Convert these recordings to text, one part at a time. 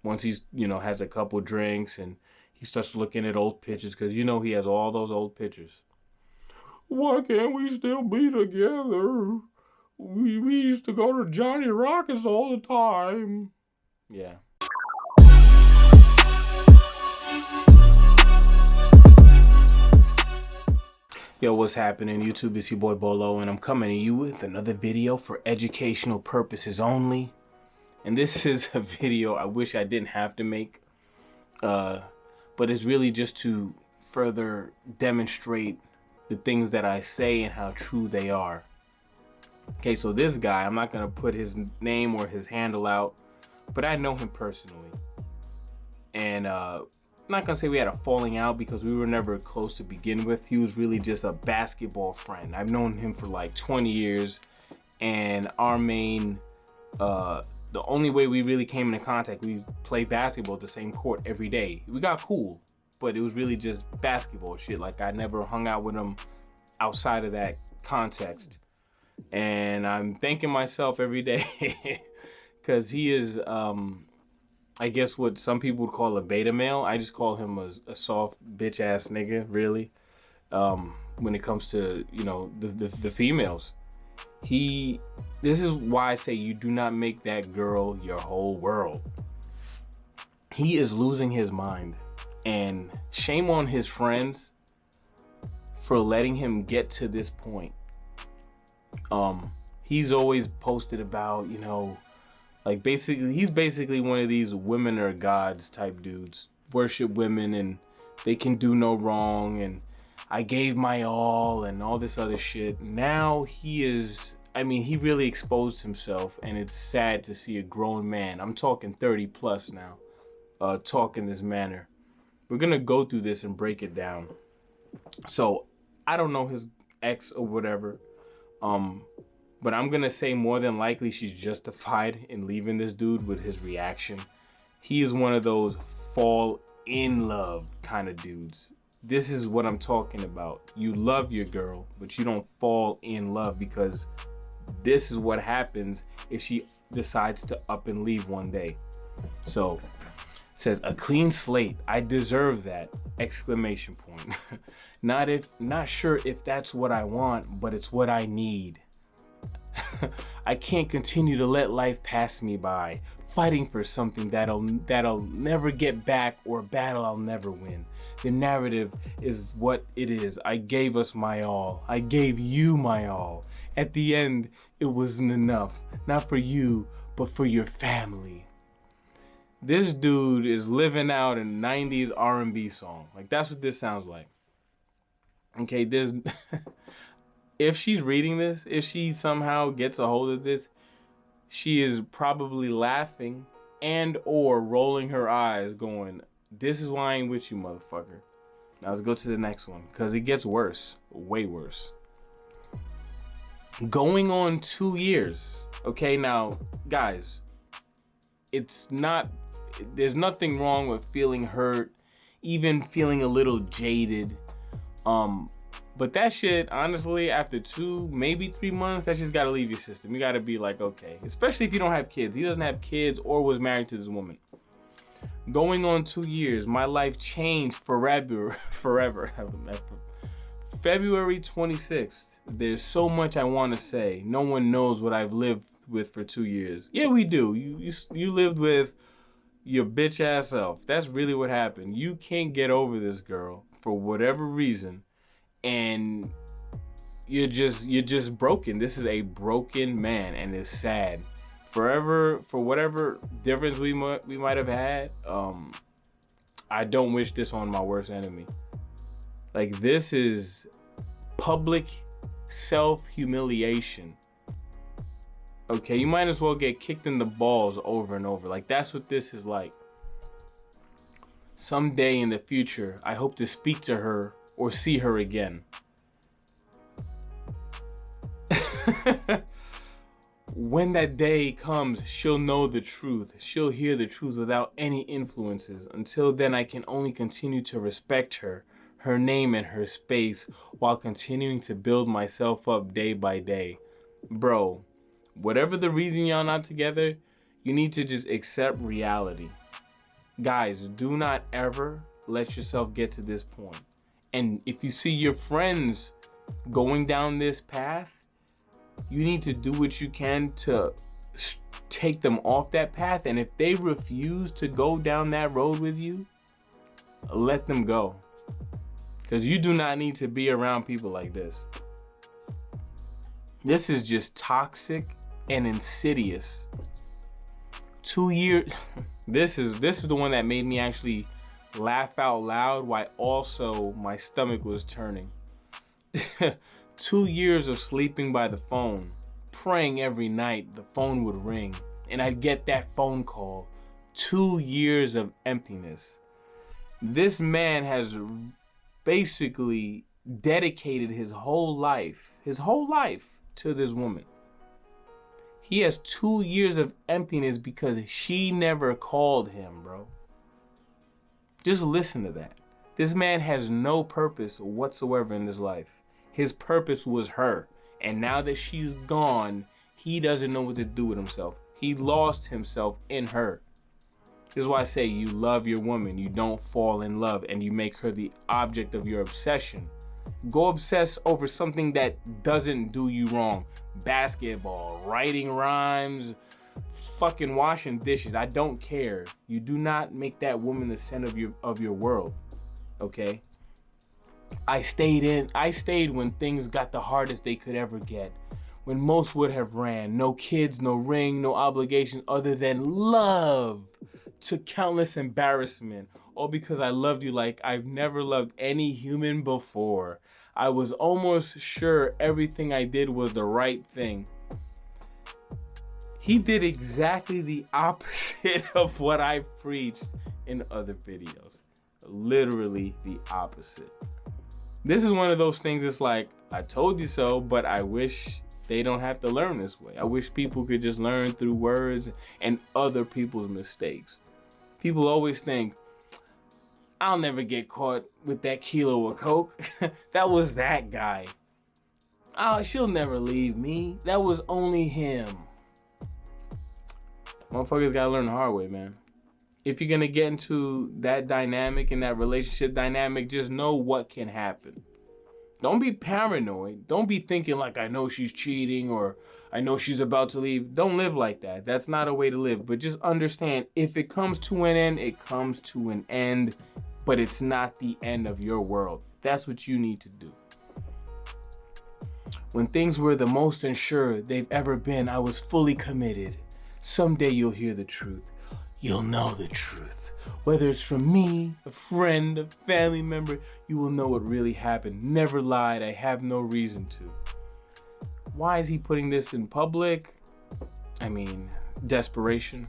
Once he's, has a couple drinks and he starts looking at old pictures, because he has all those old pictures. Why can't we still be together? We used to go to Johnny Rockets all the time. Yeah. Yo, what's happening, YouTube? It's your boy Bolo, and I'm coming to you with another video for educational purposes only. And this is a video I wish I didn't have to make, but it's really just to further demonstrate the things that I say and how true they are. Okay, so this guy, I'm not gonna put his name or his handle out, but I know him personally. And I'm not gonna say we had a falling out because we were never close to begin with. He was really just a basketball friend. I've known him for like 20 years, and our main, the only way we really came into contact, we played basketball at the same court every day. We got cool, but it was really just basketball shit. Like, I never hung out with him outside of that context. And I'm thanking myself every day because he is, I guess what some people would call a beta male. I just call him a soft bitch ass nigga, really. When it comes to, the females. This is why I say you do not make that girl your whole world. He is losing his mind, and shame on his friends for letting him get to this point. He's always posted about, like he's basically one of these women are gods type dudes, worship women and they can do no wrong, and I gave my all and all this other shit. Now he really exposed himself, and it's sad to see a grown man, I'm talking 30 plus now, talk in this manner. We're gonna go through this and break it down. So I don't know his ex or whatever, but I'm gonna say more than likely she's justified in leaving this dude with his reaction. He is one of those fall in love kind of dudes. This is what I'm talking about. You love your girl, but you don't fall in love, because this is what happens if she decides to up and leave one day. So it says, a clean slate, I deserve that, exclamation point. Not sure if that's what I want, but it's what I need. I can't continue to let life pass me by, fighting for something that'll never get back, or a battle I'll never win. The narrative is what it is. I gave us my all. I gave you my all. At the end, it wasn't enough. Not for you, but for your family. This dude is living out a 90s R&B song. Like, that's what this sounds like. Okay, if she's reading this, if she somehow gets a hold of this, she is probably laughing and or rolling her eyes going, this is why I ain't with you, motherfucker. Now let's go to the next one, because it gets worse, way worse. Going on 2 years. Okay, now, guys, there's nothing wrong with feeling hurt, even feeling a little jaded. But that shit, honestly, after 2, maybe 3 months, that just gotta leave your system. You gotta be like, okay. Especially if you don't have kids. He doesn't have kids or was married to this woman. Going on 2 years, my life changed forever. February 26th. There's so much I want to say. No one knows what I've lived with for 2 years. Yeah, we do. You lived with your bitch ass self. That's really what happened. You can't get over this girl for whatever reason, and you're just broken. This is a broken man, and it's sad. Forever, for whatever difference we might have had, I don't wish this on my worst enemy. Like, this is public self-humiliation. Okay, you might as well get kicked in the balls over and over. Like, that's what this is like. Someday in the future, I hope to speak to her or see her again. When that day comes, she'll know the truth. She'll hear the truth without any influences. Until then, I can only continue to respect her, her name and her space, while continuing to build myself up day by day. Bro, whatever the reason y'all not together, you need to just accept reality. Guys, do not ever let yourself get to this point. And if you see your friends going down this path, you need to do what you can to take them off that path. And if they refuse to go down that road with you, let them go. Because you do not need to be around people like this. This is just toxic and insidious. 2 years. This is the one that made me actually laugh out loud while also my stomach was turning. 2 years of sleeping by the phone, praying every night the phone would ring and I'd get that phone call. 2 years of emptiness. This man has basically dedicated his whole life to this woman. He has 2 years of emptiness because she never called him, bro. Just listen to that. This man has no purpose whatsoever in this life. His purpose was her. And now that she's gone, he doesn't know what to do with himself. He lost himself in her. This is why I say you love your woman. You don't fall in love and you make her the object of your obsession. Go obsess over something that doesn't do you wrong. Basketball, writing rhymes, fucking washing dishes. I don't care. You do not make that woman the center of your world. Okay? I stayed when things got the hardest they could ever get. When most would have ran. No kids, no ring, no obligations other than love to countless embarrassment. All because I loved you like I've never loved any human before. I was almost sure everything I did was the right thing. He did exactly the opposite of what I preached in other videos. Literally the opposite. This is one of those things that's like, I told you so, but I wish they don't have to learn this way. I wish people could just learn through words and other people's mistakes. People always think, I'll never get caught with that kilo of coke. That was that guy. Oh, she'll never leave me. That was only him. Motherfuckers gotta learn the hard way, man. If you're gonna get into that dynamic and that relationship dynamic, just know what can happen. Don't be paranoid. Don't be thinking like, I know she's cheating or I know she's about to leave. Don't live like that. That's not a way to live. But just understand, if it comes to an end, it comes to an end. But it's not the end of your world. That's what you need to do. When things were the most unsure they've ever been, I was fully committed. Someday you'll hear the truth. You'll know the truth. Whether it's from me, a friend, a family member, you will know what really happened. Never lied. I have no reason to. Why is he putting this in public? I mean, desperation.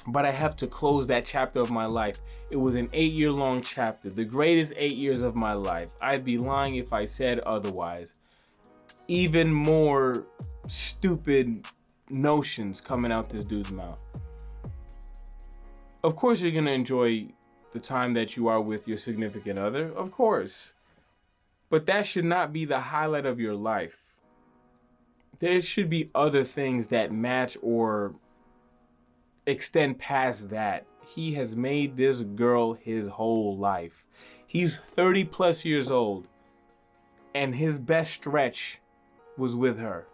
But I have to close that chapter of my life. It was an 8-year-long chapter, the greatest 8 years of my life. I'd be lying if I said otherwise. Even more stupid notions coming out this dude's mouth. Of course you're gonna enjoy the time that you are with your significant other, of course. But that should not be the highlight of your life. There should be other things that match or extend past that. He has made this girl his whole life. He's 30 plus years old and his best stretch was with her.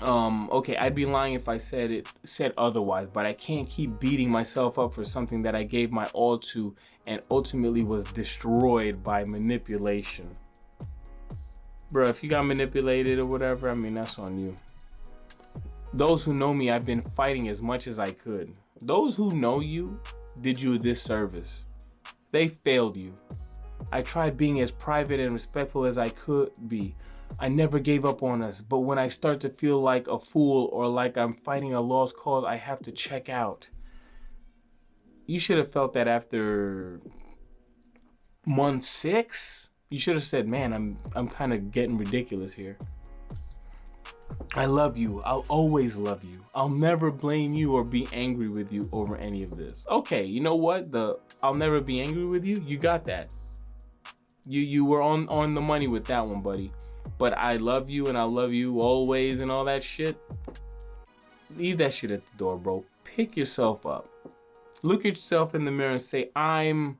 Okay, I'd be lying if I said otherwise, but I can't keep beating myself up for something that I gave my all to and ultimately was destroyed by manipulation. Bruh, if you got manipulated or whatever, I mean, that's on you. Those who know me, I've been fighting as much as I could. Those who know you did you a disservice. They failed you. I tried being as private and respectful as I could be. I never gave up on us, but when I start to feel like a fool or like I'm fighting a lost cause, I have to check out. You should have felt that after month 6. You should have said, man, I'm kind of getting ridiculous here. I love you. I'll always love you. I'll never blame you or be angry with you over any of this. Okay, you know what? I'll never be angry with you. You got that. You were on the money with that one, buddy. But I love you and I love you always and all that shit. Leave that shit at the door, bro. Pick yourself up. Look at yourself in the mirror and say, I'm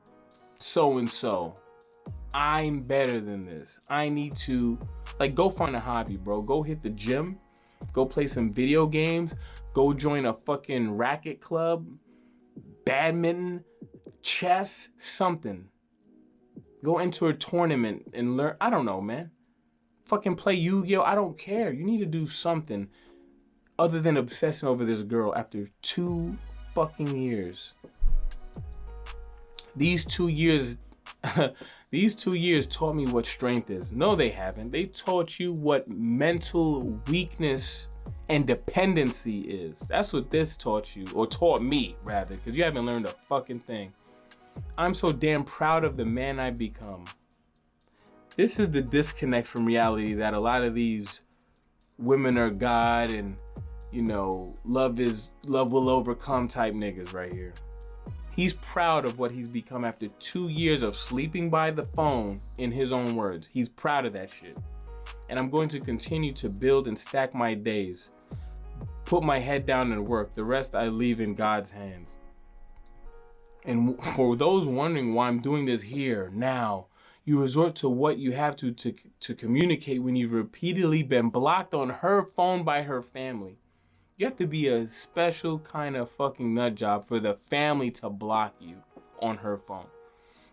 so and so. I'm better than this. I need to, like, go find a hobby, bro. Go hit the gym. Go play some video games. Go join a fucking racket club. Badminton, chess, something. Go enter a tournament and learn. I don't know, man. Fucking play Yu-Gi-Oh! I don't care. You need to do something other than obsessing over this girl after 2 fucking years. These 2 years, these 2 years taught me what strength is. No, they haven't. They taught you what mental weakness and dependency is. That's what this taught you, or taught me rather, because you haven't learned a fucking thing. I'm so damn proud of the man I've become. This is the disconnect from reality that a lot of these women are God and, you know, love will overcome type niggas right here. He's proud of what he's become after 2 years of sleeping by the phone, in his own words. He's proud of that shit. And I'm going to continue to build and stack my days. Put my head down and work. The rest I leave in God's hands. And for those wondering why I'm doing this here, now, you resort to what you have to communicate when you've repeatedly been blocked on her phone by her family. You have to be a special kind of fucking nut job for the family to block you on her phone.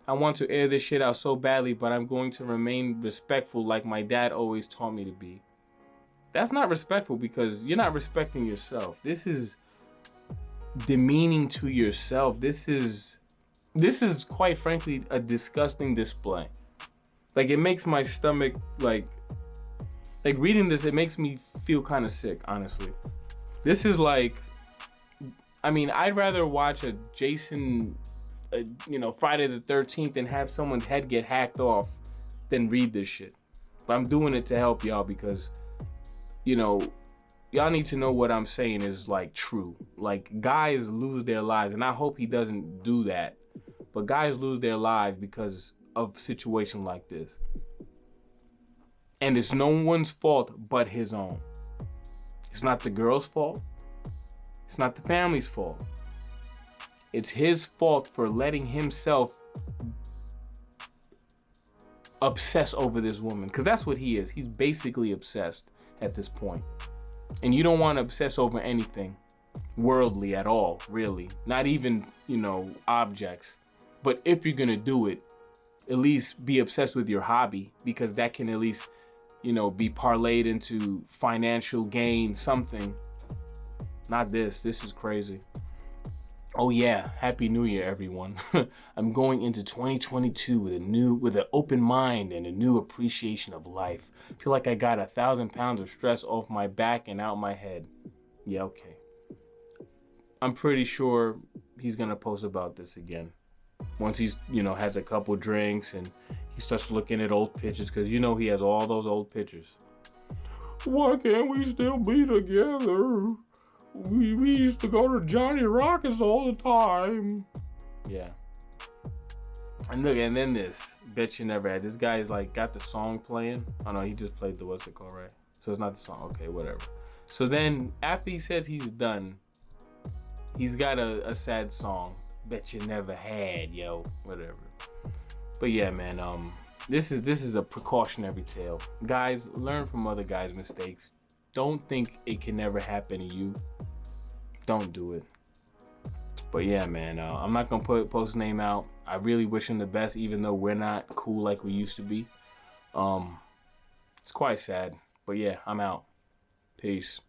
I want to air this shit out so badly, but I'm going to remain respectful like my dad always taught me to be. That's not respectful because you're not respecting yourself. This is demeaning to yourself. This is quite frankly a disgusting display. Like, it makes my stomach, like reading this, it makes me feel kind of sick, honestly. This is like, I mean, I'd rather watch a Jason, Friday the 13th and have someone's head get hacked off than read this shit. But I'm doing it to help y'all because, y'all need to know what I'm saying is, like, true. Like, guys lose their lives, and I hope he doesn't do that. But guys lose their lives because of situation like this. And it's no one's fault but his own. It's not the girl's fault. It's not the family's fault. It's his fault for letting himself obsess over this woman. Because that's what he is. He's basically obsessed at this point. And you don't want to obsess over anything worldly at all, really. Not even, objects. But if you're going to do it, at least be obsessed with your hobby, because that can at least, be parlayed into financial gain, something. Not this. This is crazy. Oh yeah, Happy New Year, everyone. I'm going into 2022 with an open mind and a new appreciation of life. I feel like I got 1,000 pounds of stress off my back and out my head. Yeah, okay. I'm pretty sure he's gonna post about this again. Once he's, has a couple drinks and he starts looking at old pictures, because he has all those old pictures. Why can't we still be together? We used to go to Johnny Rockets all the time. Yeah. And look, and then this, Bet You Never Had. This guy's like got the song playing. Oh no, he just played the what's it called, right? So it's not the song. Okay, whatever. So then after he says he's done, he's got a sad song. Bet you never had, yo, whatever. But yeah, man, this is a precautionary tale. Guys, learn from other guys' mistakes. Don't think it can never happen to you. Don't do it. But yeah, man, I'm not gonna post his name out. I really wish him the best, even though we're not cool like we used to be. It's quite sad. But yeah, I'm out. Peace.